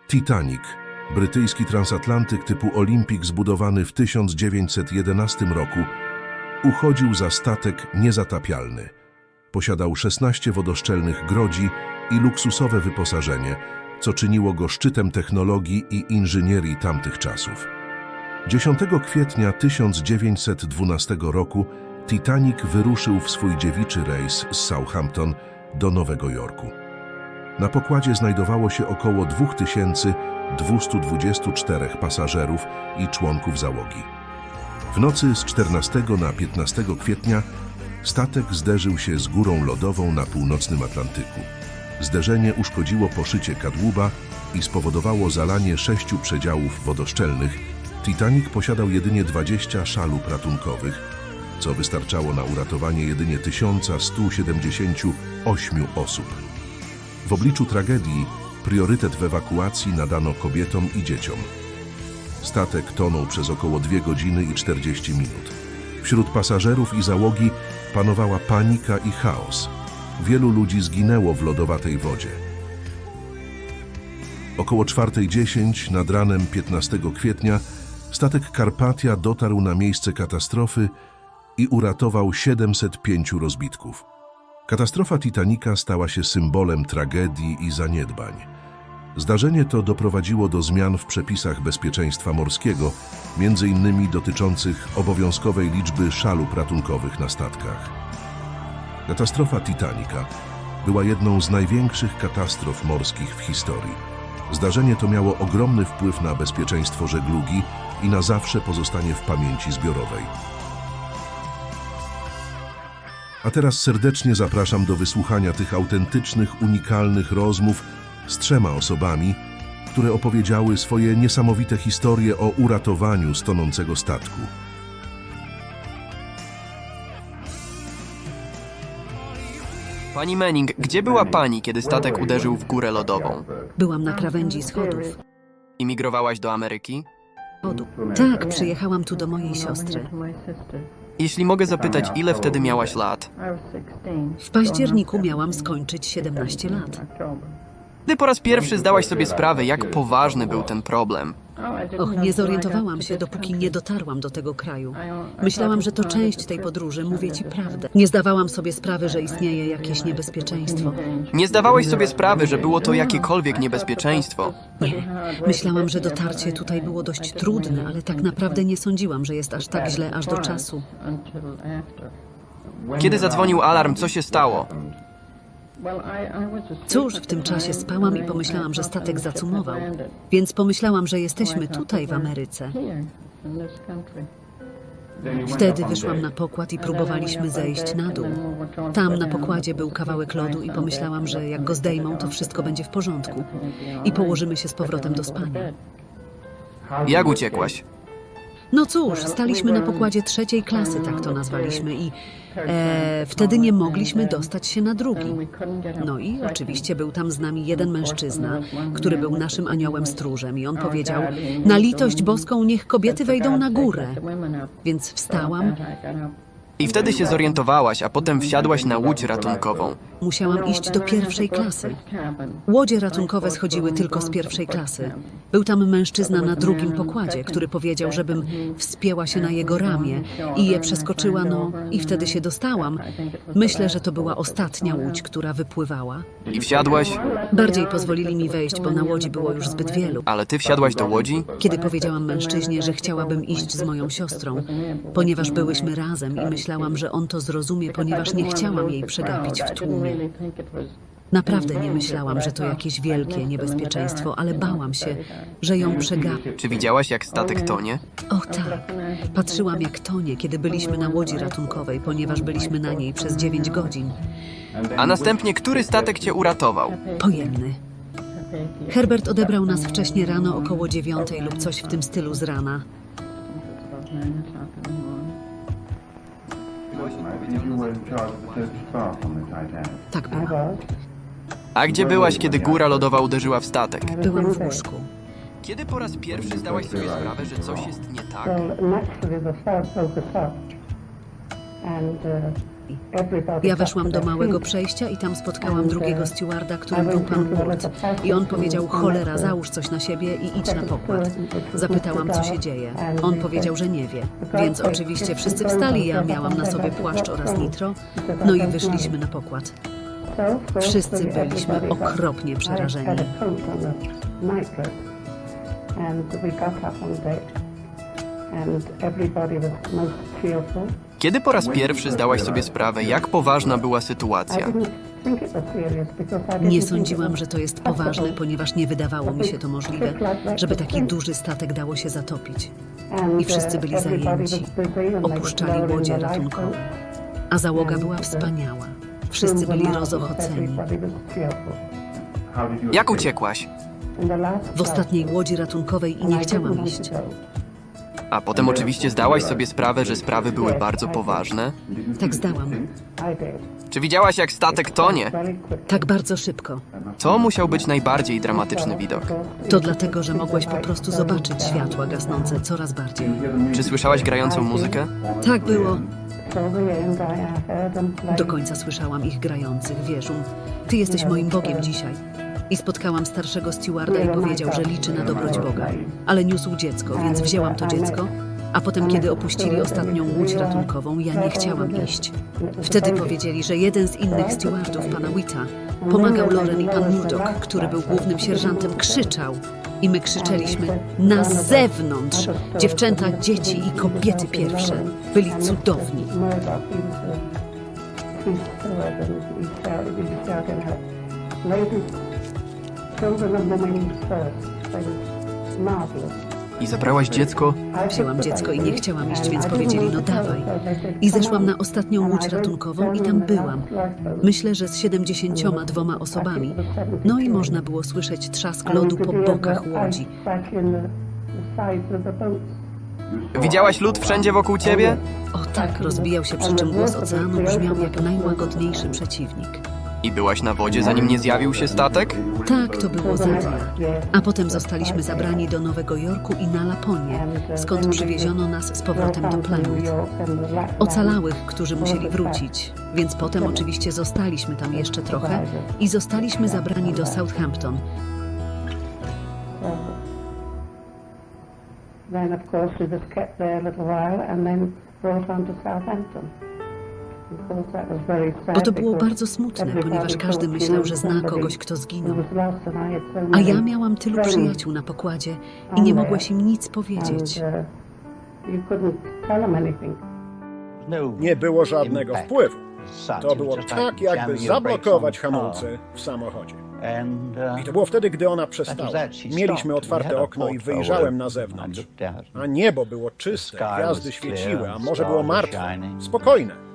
Titanic, brytyjski transatlantyk typu Olympic zbudowany w 1911 roku, uchodził za statek niezatapialny. Posiadał 16 wodoszczelnych grodzi i luksusowe wyposażenie, co czyniło go szczytem technologii i inżynierii tamtych czasów. 10 kwietnia 1912 roku Titanic wyruszył w swój dziewiczy rejs z Southampton do Nowego Jorku. Na pokładzie znajdowało się około 2224 pasażerów i członków załogi. W nocy z 14 na 15 kwietnia statek zderzył się z górą lodową na północnym Atlantyku. Zderzenie uszkodziło poszycie kadłuba i spowodowało zalanie 6 przedziałów wodoszczelnych. Titanic posiadał jedynie 20 szalup ratunkowych, co wystarczało na uratowanie jedynie 1178 osób. W obliczu tragedii priorytet w ewakuacji nadano kobietom i dzieciom. Statek tonął przez około 2 godziny i 40 minut. Wśród pasażerów i załogi panowała panika i chaos. Wielu ludzi zginęło w lodowatej wodzie. Około 4:10 nad ranem 15 kwietnia statek Carpathia dotarł na miejsce katastrofy i uratował 705 rozbitków. Katastrofa Titanica stała się symbolem tragedii i zaniedbań. Zdarzenie to doprowadziło do zmian w przepisach bezpieczeństwa morskiego, między innymi dotyczących obowiązkowej liczby szalup ratunkowych na statkach. Katastrofa Titanica była jedną z największych katastrof morskich w historii. Zdarzenie to miało ogromny wpływ na bezpieczeństwo żeglugi i na zawsze pozostanie w pamięci zbiorowej. A teraz serdecznie zapraszam do wysłuchania tych autentycznych, unikalnych rozmów z 3 osobami, które opowiedziały swoje niesamowite historie o uratowaniu z tonącego statku. Pani Manning, gdzie była pani, kiedy statek uderzył w górę lodową? Byłam na krawędzi schodów. Imigrowałaś do Ameryki? Tak, przyjechałam tu do mojej siostry. Jeśli mogę zapytać, ile wtedy miałaś lat? W październiku miałam skończyć 17 lat. Kiedy po raz pierwszy zdałaś sobie sprawę, jak poważny był ten problem? Och, nie zorientowałam się, dopóki nie dotarłam do tego kraju. Myślałam, że to część tej podróży, mówię ci prawdę. Nie zdawałam sobie sprawy, że istnieje jakieś niebezpieczeństwo. Nie zdawałeś sobie sprawy, że było to jakiekolwiek niebezpieczeństwo. Nie. Myślałam, że dotarcie tutaj było dość trudne, ale tak naprawdę nie sądziłam, że jest aż tak źle aż do czasu. Kiedy zadzwonił alarm, co się stało? Cóż, w tym czasie spałam i pomyślałam, że statek zacumował. Więc pomyślałam, że jesteśmy tutaj w Ameryce. Wtedy wyszłam na pokład i próbowaliśmy zejść na dół. Tam na pokładzie był kawałek lodu i pomyślałam, że jak go zdejmą, to wszystko będzie w porządku. I położymy się z powrotem do spania. Jak uciekłaś? No cóż, staliśmy na pokładzie 3. klasy, tak to nazwaliśmy i wtedy nie mogliśmy dostać się na drugi. No i oczywiście był tam z nami jeden mężczyzna, który był naszym aniołem stróżem i on powiedział: na litość boską niech kobiety wejdą na górę. Więc wstałam. I wtedy się zorientowałaś, a potem wsiadłaś na łódź ratunkową. Musiałam iść do 1. klasy. Łodzie ratunkowe schodziły tylko z 1. klasy. Był tam mężczyzna na 2. pokładzie, który powiedział, żebym wspięła się na jego ramię i je przeskoczyła, no i wtedy się dostałam. Myślę, że to była ostatnia łódź, która wypływała. I wsiadłaś, Bardziej pozwolili mi wejść, bo na łodzi było już zbyt wielu. ale ty wsiadłaś do łodzi? Kiedy powiedziałam mężczyźnie, że chciałabym iść z moją siostrą, ponieważ byłyśmy razem i myślałam, że on to zrozumie, ponieważ nie chciałam jej przegapić w tłumie. Naprawdę nie myślałam, że to jakieś wielkie niebezpieczeństwo, ale bałam się, że ją przegapię. Czy widziałaś, jak statek tonie? O tak, patrzyłam jak tonie, kiedy byliśmy na łodzi ratunkowej, ponieważ byliśmy na niej przez 9 godzin. A następnie, który statek cię uratował? Pojemny. Herbert odebrał nas wcześnie rano, około 9 lub coś w tym stylu z rana. Tak było. A gdzie byłaś, kiedy góra lodowa uderzyła w statek? Byłam w łóżku. Kiedy po raz pierwszy zdałaś sobie sprawę, że coś jest nie tak? Well, naturally the fire broke us up, and Ja weszłam do małego przejścia i tam spotkałam drugiego stewarda, którym był pan Wood. I on powiedział, cholera, załóż coś na siebie i idź na pokład. Zapytałam, co się dzieje. On powiedział, że nie wie. Więc oczywiście wszyscy wstali, ja miałam na sobie płaszcz oraz nitro. No i wyszliśmy na pokład. Wszyscy byliśmy okropnie przerażeni. Kiedy po raz pierwszy zdałaś sobie sprawę, jak poważna była sytuacja? Nie sądziłam, że to jest poważne, ponieważ nie wydawało mi się to możliwe, żeby taki duży statek dało się zatopić. I wszyscy byli zajęci. Opuszczali łodzie ratunkowe. A załoga była wspaniała. Wszyscy byli rozochoceni. Jak uciekłaś? W ostatniej łodzi ratunkowej i nie chciałam iść. A potem oczywiście zdałaś sobie sprawę, że sprawy były bardzo poważne. Tak zdałam. Czy widziałaś, jak statek tonie? Tak bardzo szybko. To musiał być najbardziej dramatyczny widok. To dlatego, że mogłaś po prostu zobaczyć światła gasnące coraz bardziej. Czy słyszałaś grającą muzykę? Tak było. Do końca słyszałam ich grających, wierzą. Ty jesteś moim Bogiem dzisiaj. I spotkałam starszego stewarda i powiedział, że liczy na dobroć Boga. Ale niósł dziecko, więc wzięłam to dziecko, a potem, kiedy opuścili ostatnią łódź ratunkową, ja nie chciałam iść. Wtedy powiedzieli, że jeden z innych stewardów, pana Witta, pomagał Lauren i pan Murdoch, który był głównym sierżantem, krzyczał. I my krzyczeliśmy na zewnątrz. Dziewczęta, dzieci i kobiety pierwsze. Byli cudowni. I zabrałaś dziecko? Wzięłam dziecko i nie chciałam iść, więc powiedzieli, no dawaj. I zeszłam na ostatnią łódź ratunkową i tam byłam. Myślę, że z 72 osobami. No i można było słyszeć trzask lodu po bokach łodzi. Widziałaś lód wszędzie wokół ciebie? O tak, rozbijał się, przy czym głos oceanu brzmiał jak najłagodniejszy przeciwnik. I byłaś na wodzie, zanim nie zjawił się statek? Tak, to było za dnia. A potem zostaliśmy zabrani do Nowego Jorku i na Laponię, skąd przywieziono nas z powrotem do Plymouth. Ocalałych, którzy musieli wrócić, więc potem oczywiście zostaliśmy tam jeszcze trochę i zostaliśmy zabrani do Southampton. Then of course we was kept there a little while and then brought on to Southampton. Bo to było bardzo smutne, ponieważ każdy myślał, że zna kogoś, kto zginął. A ja miałam tylu przyjaciół na pokładzie i nie mogłaś im nic powiedzieć. Nie było żadnego wpływu. To było tak, jakby zablokować hamulce w samochodzie. I to było wtedy, gdy ona przestała. Mieliśmy otwarte okno i wyjrzałem na zewnątrz. A niebo było czyste, gwiazdy świeciły, a morze było martwe, spokojne.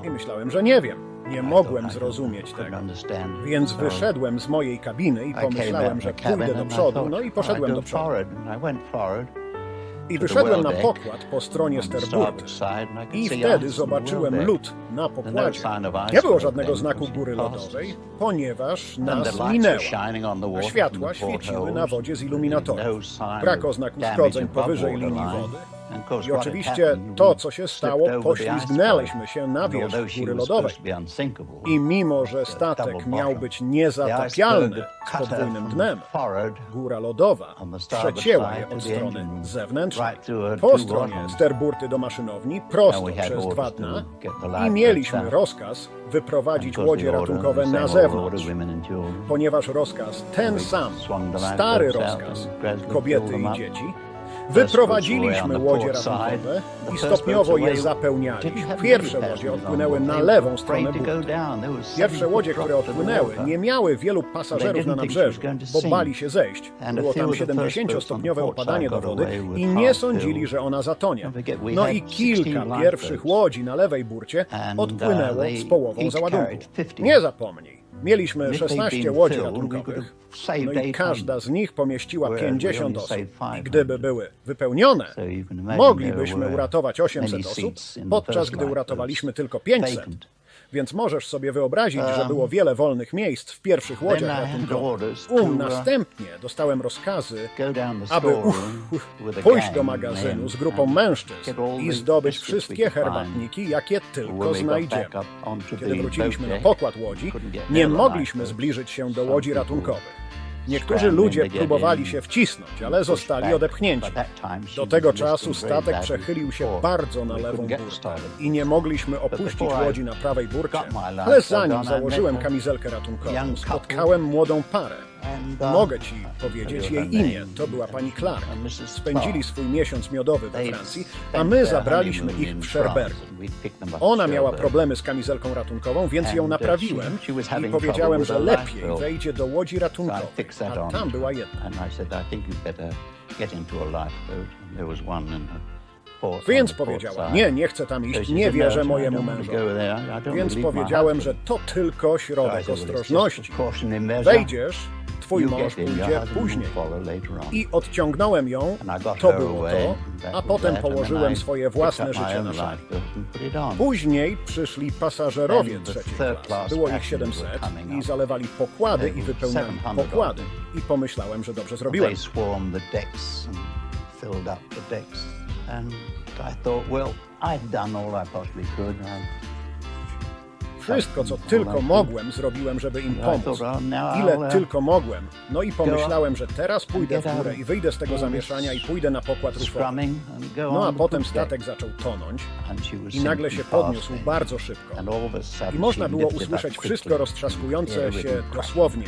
I myślałem, że nie wiem. Nie mogłem zrozumieć tego. Więc wyszedłem z mojej kabiny i pomyślałem, że pójdę do przodu, no i poszedłem do przodu. I wyszedłem na pokład po stronie sterburty i wtedy zobaczyłem lód na pokładzie. Nie było żadnego znaku góry lodowej, ponieważ nas minęło. A światła świeciły na wodzie z iluminatorów. Brak oznaku uszkodzeń powyżej linii wody. I oczywiście to, co się stało, poślizgnęliśmy się na wierzch góry lodowej. I mimo, że statek miał być niezatapialny z podwójnym dnem, góra lodowa przecięła je od strony zewnętrznej. Po stronie sterburty do maszynowni, prosto przez 2 dna i mieliśmy rozkaz wyprowadzić łodzie ratunkowe na zewnątrz. Ponieważ rozkaz ten sam, stary rozkaz, kobiety i dzieci, wyprowadziliśmy łodzie ratunkowe i stopniowo je zapełnialiśmy. Pierwsze łodzie odpłynęły na lewą stronę burty. Pierwsze łodzie, które odpłynęły, nie miały wielu pasażerów na nabrzeżu, bo bali się zejść. Było tam 70-stopniowe opadanie do wody i nie sądzili, że ona zatonie. No i kilka pierwszych łodzi na lewej burcie odpłynęło z połową załadunku. Nie zapomnij. Mieliśmy 16 łodzi ratunkowych, no i każda z nich pomieściła 50 osób. I gdyby były wypełnione, moglibyśmy uratować 800 osób, podczas gdy uratowaliśmy tylko 500. Więc możesz sobie wyobrazić, że było wiele wolnych miejsc w pierwszych łodziach ratunkowych. Następnie dostałem rozkazy, aby pójść do magazynu z grupą mężczyzn i zdobyć wszystkie herbatniki, jakie tylko znajdziemy. Kiedy wróciliśmy na pokład łodzi, nie mogliśmy zbliżyć się do łodzi ratunkowych. Niektórzy ludzie próbowali się wcisnąć, ale zostali odepchnięci. Do tego czasu statek przechylił się bardzo na lewą burtę i nie mogliśmy opuścić łodzi na prawej burcie. Ale zanim założyłem kamizelkę ratunkową, spotkałem młodą parę. Mogę ci powiedzieć jej imię. To była pani Clark. Spędzili swój miesiąc miodowy we Francji, a my zabraliśmy ich w Sherbergu. Ona miała problemy z kamizelką ratunkową, więc ją naprawiłem i powiedziałem, że lepiej wejdzie do łodzi ratunkowej, a tam była jedna. Więc powiedziała, nie chcę tam iść, nie wierzę mojemu mężowi. Więc powiedziałem, że to tylko środek ostrożności. Wejdziesz, twój mąż pójdzie później. I odciągnąłem ją, to było to, a potem położyłem swoje własne życie na szali. Później przyszli pasażerowie trzeciej klasy, było ich 700 i zalewali pokłady i wypełniali pokłady. I pomyślałem, że dobrze zrobiłem. And I thought, well, I'd done all I possibly could. Wszystko, co tylko mogłem, zrobiłem, żeby im pomóc. Ile tylko mogłem. No i pomyślałem, że teraz pójdę w górę i wyjdę z tego zamieszania i pójdę na pokład rufowy. No a potem statek zaczął tonąć i nagle się podniósł bardzo szybko. I można było usłyszeć wszystko roztrzaskujące się dosłownie.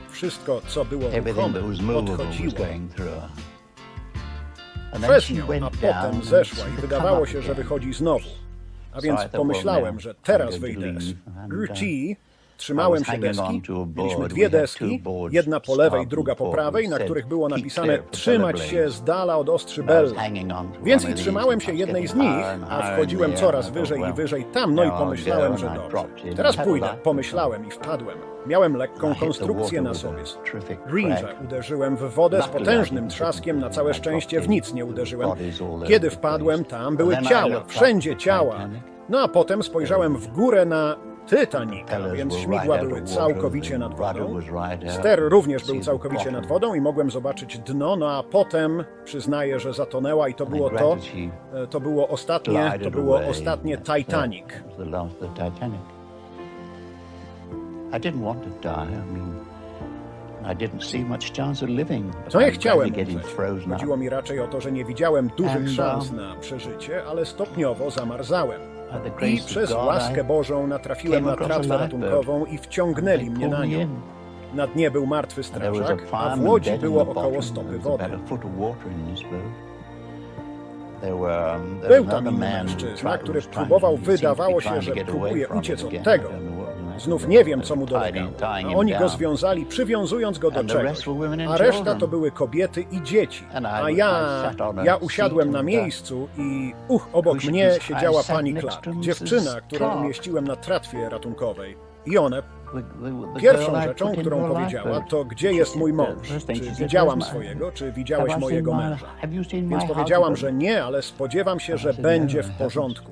Wszystko, co było ruchome, odchodziło przez nią, a potem zeszła i wydawało się, że wychodzi znowu. A więc pomyślałem, że teraz wyjdę z Ruti. Trzymałem się deski, mieliśmy dwie deski, jedna po lewej, druga po prawej, na których było napisane trzymać się z dala od ostrzy Bella. Więc i trzymałem się jednej z nich, a wchodziłem coraz wyżej i wyżej tam, no i pomyślałem, że dobrze. Teraz pójdę, pomyślałem i wpadłem. Miałem lekką konstrukcję na sobie. Ringe uderzyłem w wodę z potężnym trzaskiem, na całe szczęście w nic nie uderzyłem. Kiedy wpadłem, tam były ciała, wszędzie ciała. No a potem spojrzałem w górę na Titanica, więc śmigła były całkowicie nad wodą. Ster również był całkowicie nad wodą i mogłem zobaczyć dno, no a potem przyznaję, że zatonęła i to było ostatnie Titanic. Co ja chciałem umrzeć? Chodziło mi raczej o to, że nie widziałem dużych szans na przeżycie, ale stopniowo zamarzałem. I przez łaskę Bożą natrafiłem na tratwę ratunkową i wciągnęli mnie na nią. Na dnie był martwy strażak, a w łodzi było około stopy wody. Był tam inny mężczyzna, który próbował, wydawało się, że próbuje uciec od tego. Znów nie wiem, co mu dolegało, a oni go związali, przywiązując go do czegoś, a reszta to były kobiety i dzieci. A ja usiadłem na miejscu i obok mnie siedziała pani Clark, dziewczyna, którą umieściłem na tratwie ratunkowej. I one, pierwszą rzeczą, którą powiedziała, to gdzie jest mój mąż? Czy widziałam swojego, czy widziałeś mojego męża? Więc powiedziałam, że nie, ale spodziewam się, że będzie w porządku.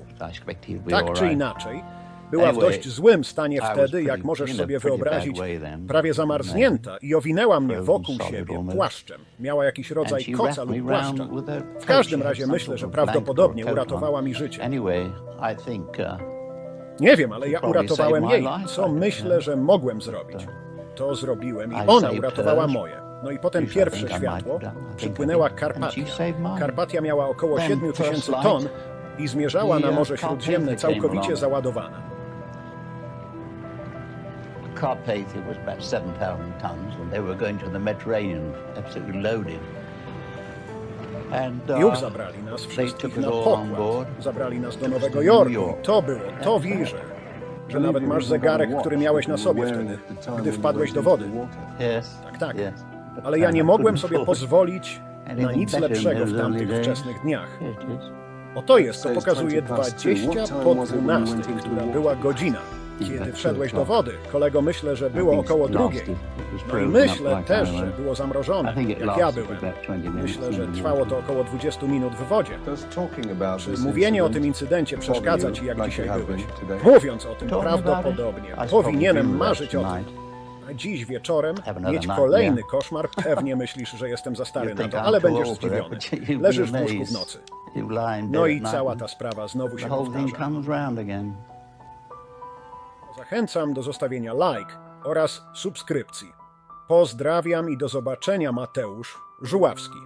Tak czy inaczej, była w dość złym stanie wtedy, jak możesz sobie wyobrazić, prawie zamarznięta i owinęła mnie wokół siebie płaszczem. Miała jakiś rodzaj koca lub płaszcza. W każdym razie myślę, że prawdopodobnie uratowała mi życie. Nie wiem, ale ja uratowałem jej, co myślę, że mogłem zrobić. To zrobiłem i ona uratowała moje. No i potem pierwsze światło, przypłynęła Karpatia. Karpatia miała około 7000 ton i zmierzała na Morze Śródziemne całkowicie załadowana. Carpathia was about 7,000 tons, and they were going to the Mediterranean, absolutely loaded. Już zabrali nas wszystkich na pokład. Zabrali nas do Nowego Jorku. To było, to wierzę, że nawet masz zegarek, który miałeś na sobie wtedy, gdy wpadłeś do wody. Tak. Ale ja nie mogłem sobie pozwolić na nic lepszego w tamtych wczesnych dniach. Oto jest, to pokazuje 20 po 12, która była godzina. Kiedy wszedłeś do wody, kolego, myślę, że było około 2. No i myślę też, że było zamrożone, jak ja byłem. Myślę, że trwało to około 20 minut w wodzie. Czy mówienie o tym incydencie przeszkadza ci, jak dzisiaj byłeś? Mówiąc o tym, prawdopodobnie powinienem marzyć o tym. A dziś wieczorem mieć kolejny koszmar, pewnie myślisz, że jestem za stary na to, ale będziesz zdziwiony. Leżysz w łóżku w nocy. No i cała ta sprawa znowu się powtarza. Zachęcam do zostawienia like oraz subskrypcji. Pozdrawiam i do zobaczenia, Mateusz Żuławski.